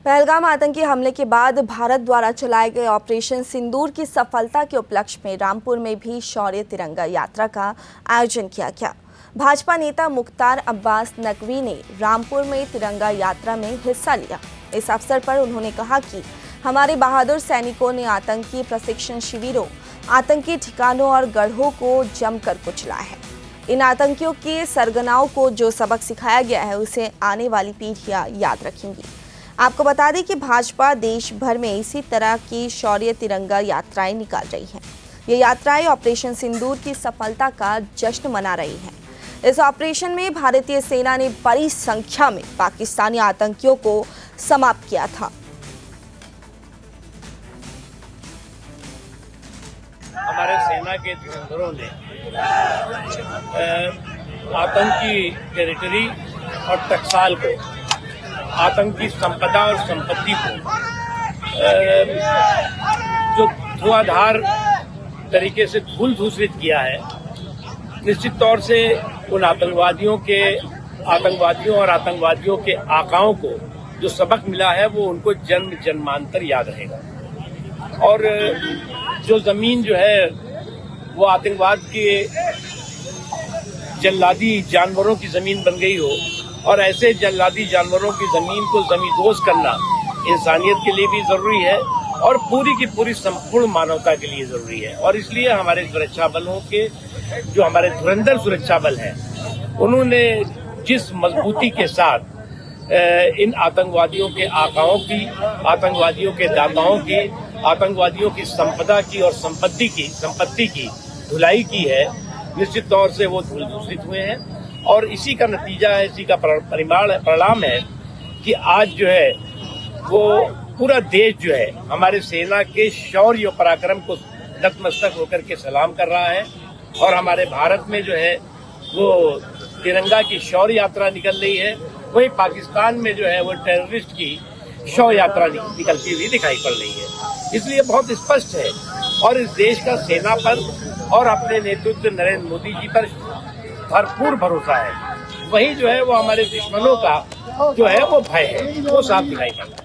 पहलगाम आतंकी हमले के बाद भारत द्वारा चलाए गए ऑपरेशन सिंदूर की सफलता के उपलक्ष्य में रामपुर में भी शौर्य तिरंगा यात्रा का आयोजन किया गया। भाजपा नेता मुख्तार अब्बास नकवी ने रामपुर में तिरंगा यात्रा में हिस्सा लिया। इस अवसर पर उन्होंने कहा कि हमारे बहादुर सैनिकों ने आतंकी प्रशिक्षण शिविरों, आतंकी ठिकानों और गढ़ों को जमकर कुचला है। इन आतंकियों के सरगनाओं को जो सबक सिखाया गया है उसे आने वाली पीढ़ियां याद रखेंगी। आपको बता दें कि भाजपा देश भर में इसी तरह की शौर्य तिरंगा यात्राएं निकाल रही है। ये यात्राएं ऑपरेशन सिंदूर की सफलता का जश्न मना रही हैं। इस ऑपरेशन में भारतीय सेना ने बड़ी संख्या में पाकिस्तानी आतंकियों को समाप्त किया था। हमारे सेना के धुरंधरों ने आतंकी टेरिटरी और टकसाल को, आतंकी संपदा और संपत्ति को जो धुआंधार तरीके से धूल धूसरित किया है। निश्चित तौर से उन आतंकवादियों और आतंकवादियों के आकाओं को जो सबक मिला है वो उनको जन्म जन्मांतर याद रहेगा। और जो जमीन जो है वो आतंकवाद के जल्लादी जानवरों की जमीन बन गई हो, और ऐसे जल्लादी जानवरों की जमीन को जमींदोज करना इंसानियत के लिए भी जरूरी है और पूरी की पूरी संपूर्ण मानवता के लिए जरूरी है। और इसलिए हमारे सुरक्षा बलों के जो हमारे धुरंधर सुरक्षा बल हैं, उन्होंने जिस मजबूती के साथ इन आतंकवादियों के आकाओं की, आतंकवादियों के दाताओं की, आतंकवादियों की संपदा की और संपत्ति की धुलाई की है, निश्चित तौर से वो धूल धूसरित हुए हैं। और इसी का नतीजा है, इसी का परिणाम है कि आज जो है वो पूरा देश जो है हमारे सेना के शौर्य और पराक्रम को नतमस्तक होकर के सलाम कर रहा है। और हमारे भारत में जो है वो तिरंगा की शौर्य यात्रा निकल रही है, वही पाकिस्तान में जो है वो टेररिस्ट की शौर्य यात्रा निकलती हुई दिखाई पड़ रही है। इसलिए बहुत स्पष्ट है और इस देश का सेना पर और अपने नेतृत्व नरेंद्र मोदी जी पर भरपूर भरोसा है। वही जो है वो हमारे दुश्मनों का जो है वो भय है, वो साफ दिखाई पड़ रहा है।